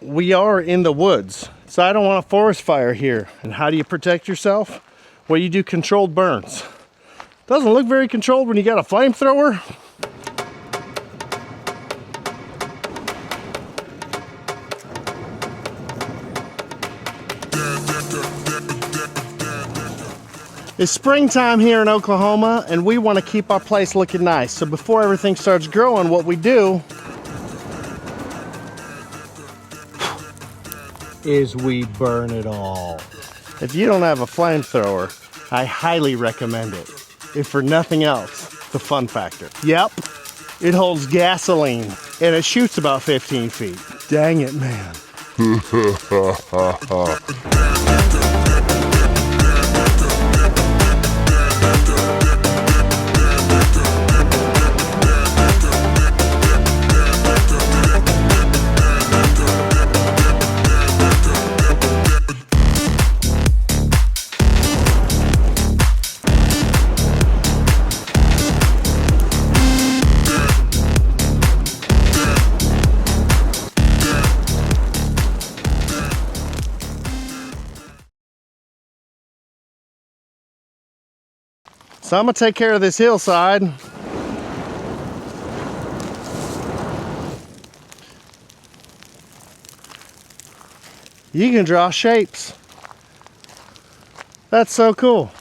we are in the woods, so I don't want a forest fire here. And how do you protect yourself? Well, you do controlled burns. Doesn't look very controlled when you got a flamethrower. It's springtime here in Oklahoma, and we want to keep our place looking nice. So before everything starts growing, what we do is we burn it all. If you don't have a flamethrower, I highly recommend it. If for nothing else, the fun factor. Yep, it holds gasoline, and it shoots about 15 feet. Dang it, man. So I'm gonna take care of this hillside. You can draw shapes. That's so cool.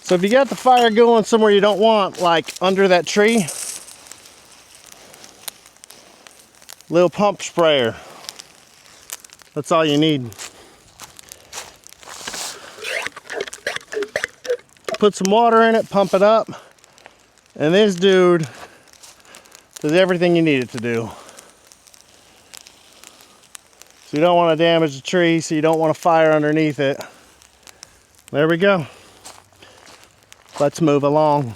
So if you got the fire going somewhere you don't want, like under that tree, little pump sprayer. That's all you need. Put some water in it, pump it up, and this dude does everything you need it to do. So you don't want to damage the tree, so you don't want a fire underneath it. There we go. Let's move along.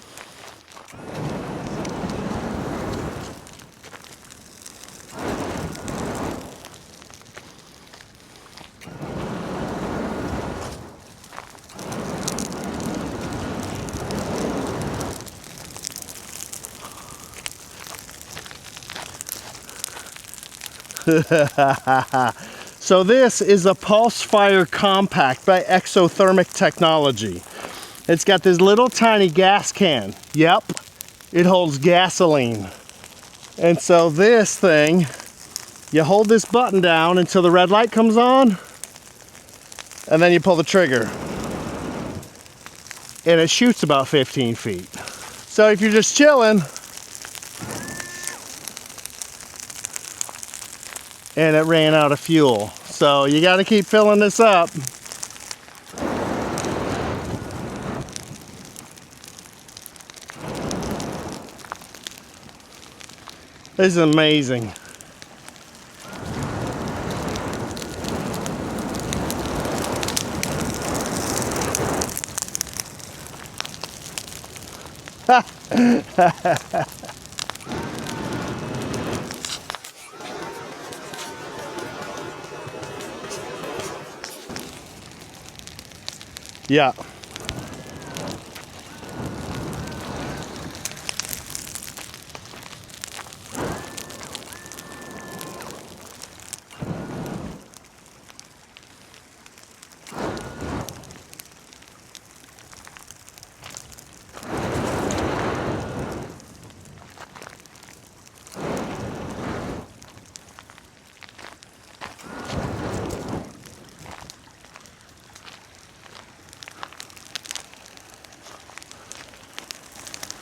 So this is a Pulse Fire Compact by Exothermic Technology. It's got this little tiny gas can. Yep, it holds gasoline. And so this thing, you hold this button down until the red light comes on, and then you pull the trigger. And it shoots about 15 feet. So if you're just chilling, and it ran out of fuel. So you gotta keep filling this up. This is amazing. Yeah.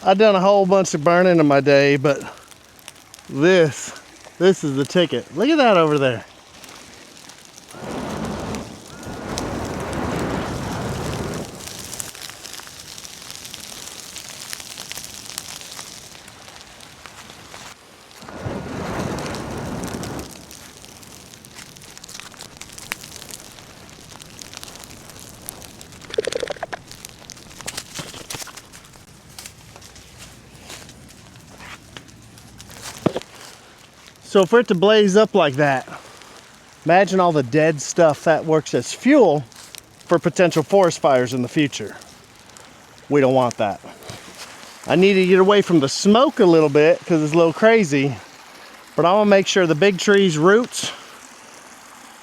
I've done a whole bunch of burning in my day, but this is the ticket. Look at that over there. So for it to blaze up like that, imagine all the dead stuff that works as fuel for potential forest fires in the future. We don't want that. I need to get away from the smoke a little bit because it's a little crazy, but I want to make sure the big tree's roots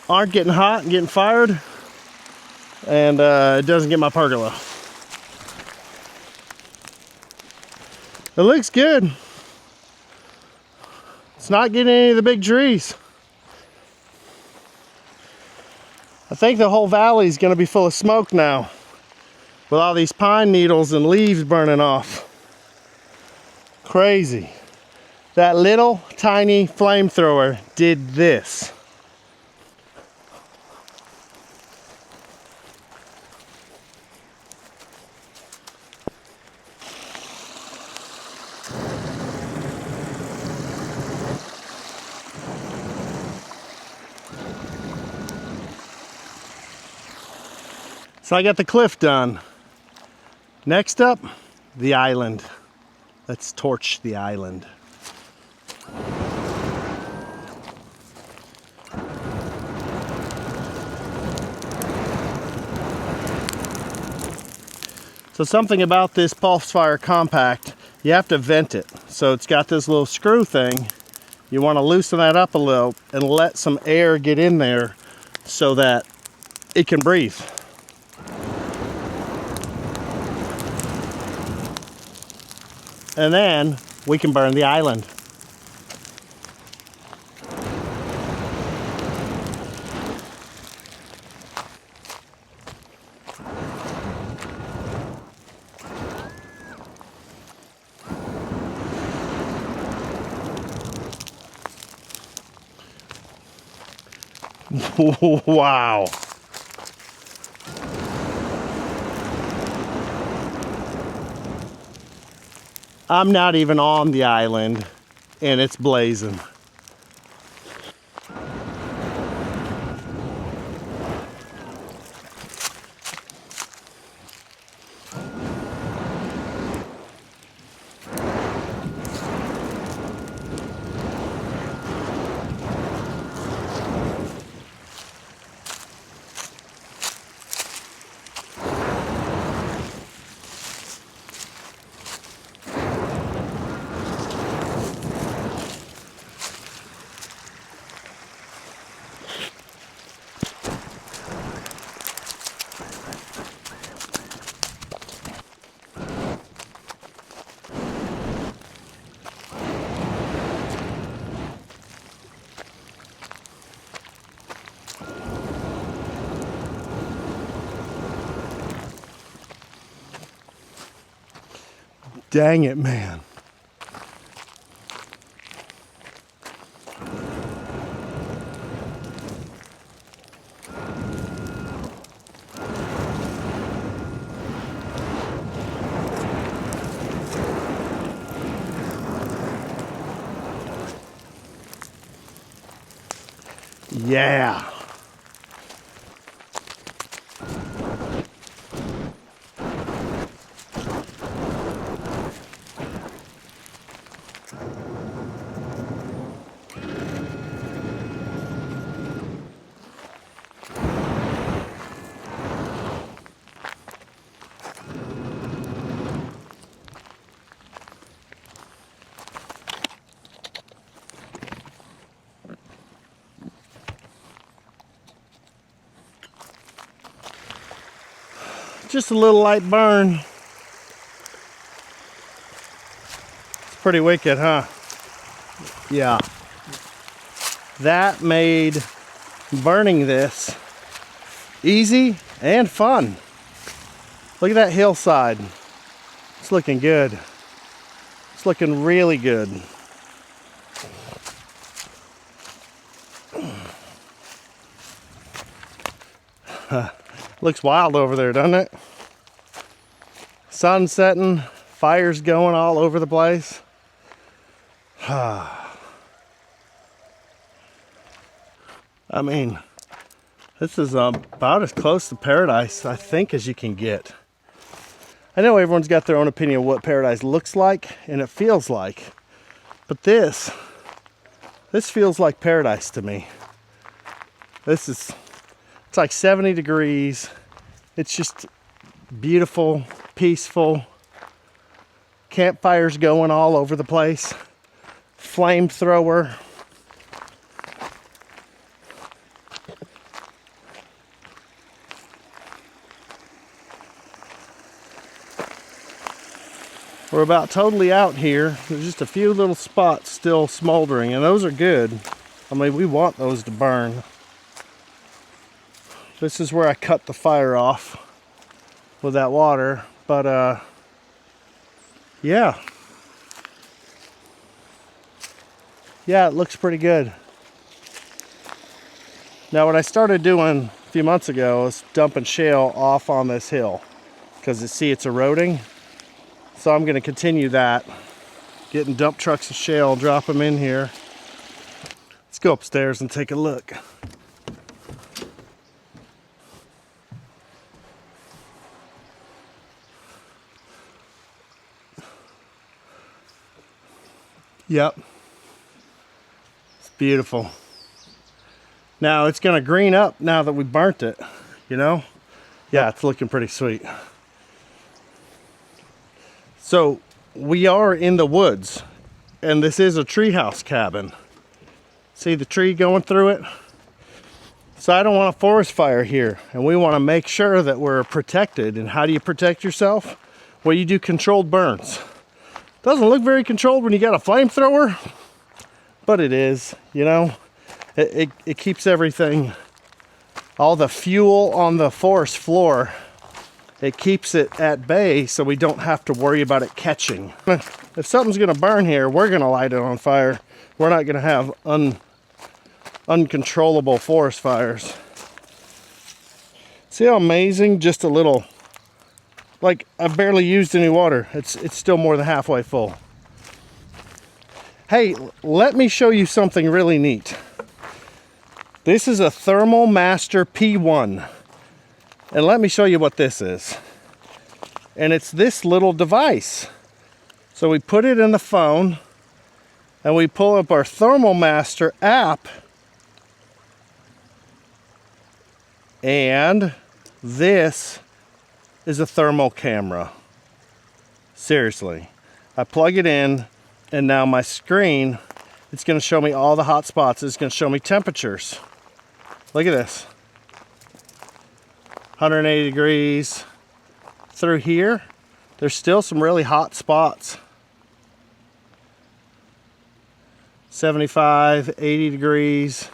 aren't getting hot and getting fired, and it doesn't get my pergola. It looks good. It's not getting any of the big trees. I think the whole valley is going to be full of smoke now with all these pine needles and leaves burning off. Crazy. That little tiny flamethrower did this. So I got the cliff done. Next up, the island. Let's torch the island. So something about this pulse fire compact, you have to vent it. So it's got this little screw thing. You want to loosen that up a little and let some air get in there so that it can breathe. And then we can burn the island. Wow. I'm not even on the island and it's blazing. Dang it, man. Yeah. Just a little light burn. It's pretty wicked, huh? Yeah. That made burning this easy and fun. Look at that hillside. It's looking good. It's looking really good. Looks wild over there, doesn't it? Sun setting, fires going all over the place. I mean, this is about as close to paradise, I think, as you can get. I know everyone's got their own opinion of what paradise looks like and it feels like, but this This feels like paradise to me. It's like 70 degrees. It's just beautiful, peaceful. Campfires going all over the place. Flamethrower. We're about totally out here. There's just a few little spots still smoldering, and those are good. I mean, we want those to burn. This is where I cut the fire off with that water, but yeah, it looks pretty good. Now, what I started doing a few months ago was dumping shale off on this hill, because it's eroding. So I'm going to continue that, getting dump trucks of shale, drop them in here. Let's go upstairs and take a look. Yep, it's beautiful. Now it's going to green up now that we burnt it, you know? Yeah, it's looking pretty sweet. So we are in the woods, and this is a treehouse cabin. See the tree going through it? So I don't want a forest fire here, and we want to make sure that we're protected. And how do you protect yourself? Well, you do controlled burns. Doesn't look very controlled when you got a flamethrower, but it is, you know. It keeps everything, all the fuel on the forest floor, it keeps it at bay so we don't have to worry about it catching. If something's gonna burn here, we're gonna light it on fire. We're not gonna have uncontrollable forest fires. See how amazing, just a little, like I've barely used any water. It's still more than halfway full. Hey, let me show you something really neat. This is a Thermal Master P1. And let me show you what this is. And it's this little device. So we put it in the phone and we pull up our Thermal Master app. And this is a thermal camera. Seriously. I plug it in and now my screen, it's going to show me all the hot spots. It's going to show me temperatures. Look at this. 180 degrees through here. There's still some really hot spots. 75, 80 degrees.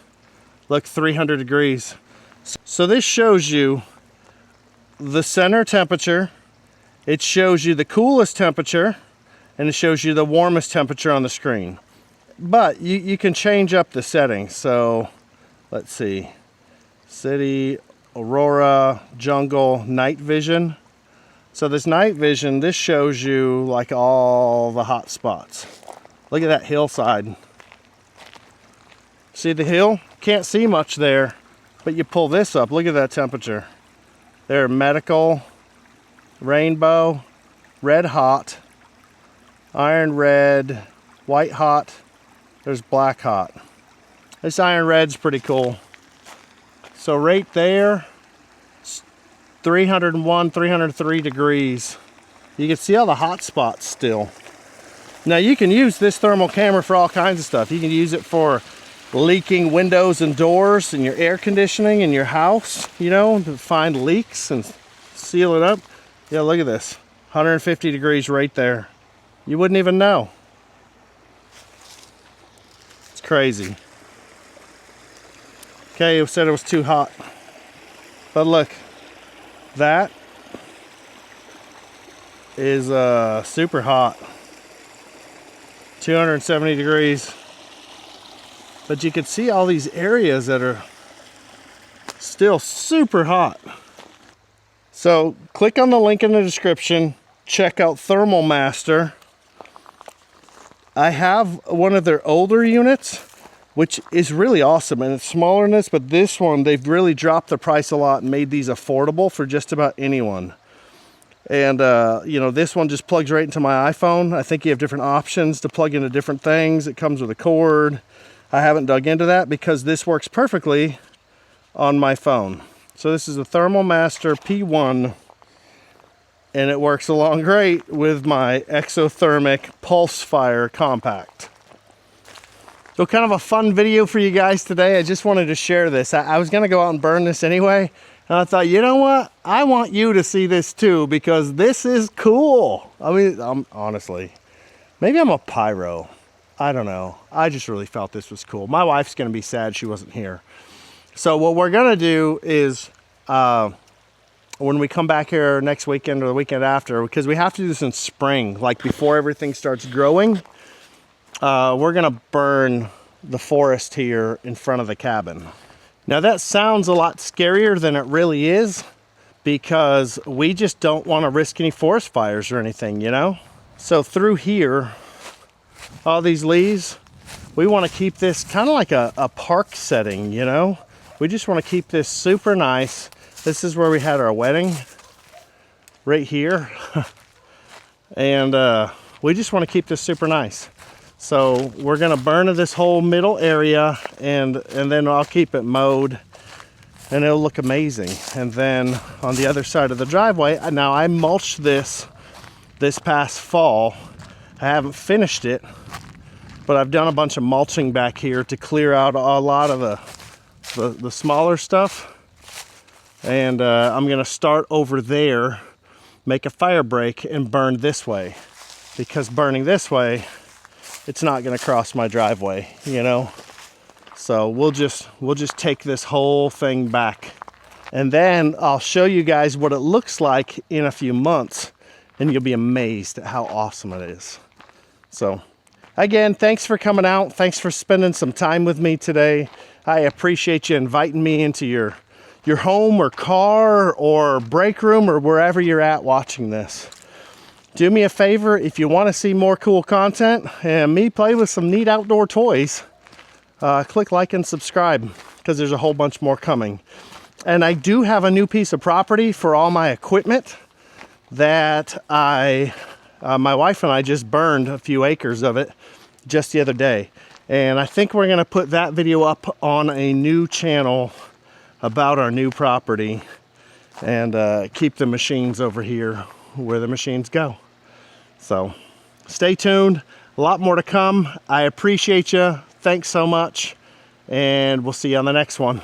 Look, 300 degrees. So this shows you the center temperature. It shows you the coolest temperature, and it shows you the warmest temperature on the screen. But you can change up the settings. So let's see. City, Aurora, jungle, night vision. So this night vision, this shows you like all the hot spots. Look at that hillside. See the hill? Can't see much there, but you pull this up, look at that temperature. There, medical, rainbow, red hot, iron red, white hot, there's black hot. This iron red's pretty cool. So right there, 301, 303 degrees. You can see all the hot spots still. Now you can use this thermal camera for all kinds of stuff. You can use it for leaking windows and doors and your air conditioning in your house, you know, to find leaks and seal it up. Yeah, look at this. 150 degrees right there. You wouldn't even know. It's crazy. Okay, it said it was too hot. But look, that is super hot. 270 degrees. But you can see all these areas that are still super hot. So click on the link in the description, check out Thermal Master. I have one of their older units, which is really awesome, and it's smaller than this, but this one, they've really dropped the price a lot and made these affordable for just about anyone. And you know, this one just plugs right into my iPhone. I think you have different options to plug into different things. It comes with a cord. I haven't dug into that because this works perfectly on my phone. So this is a Thermal Master P1, and it works along great with my exothermic pulse fire compact. So kind of a fun video for you guys today. I just wanted to share this. I was gonna go out and burn this anyway, and I thought, you know what? I want you to see this too, because this is cool. I mean, honestly, maybe I'm a pyro. I don't know. I just really felt this was cool. My wife's gonna be sad she wasn't here. So what we're gonna do is, when we come back here next weekend or the weekend after, because we have to do this in spring, like before everything starts growing, we're gonna burn the forest here in front of the cabin. Now that sounds a lot scarier than it really is, because we just don't want to risk any forest fires or anything, you know? So through here, all these leaves, we want to keep this kind of like a park setting, you know? We just want to keep this super nice. This is where we had our wedding, right here. And we just want to keep this super nice. So we're gonna burn this whole middle area, and then I'll keep it mowed, and it'll look amazing. And then on the other side of the driveway, now I mulched this past fall. I haven't finished it, but I've done a bunch of mulching back here to clear out a lot of the smaller stuff. And I'm gonna start over there, make a fire break, and burn this way, because burning this way, it's not gonna cross my driveway, you know? So we'll just take this whole thing back. And then I'll show you guys what it looks like in a few months, and you'll be amazed at how awesome it is. So again, thanks for coming out. Thanks for spending some time with me today. I appreciate you inviting me into your home or car or break room or wherever you're at watching this. Do me a favor, if you want to see more cool content and me play with some neat outdoor toys, click like and subscribe, because there's a whole bunch more coming. And I do have a new piece of property for all my equipment that my wife and I just burned a few acres of it just the other day. And I think we're gonna put that video up on a new channel about our new property, and keep the machines over here where the machines go. So stay tuned, a lot more to come. I appreciate you. Thanks so much, and we'll see you on the next one.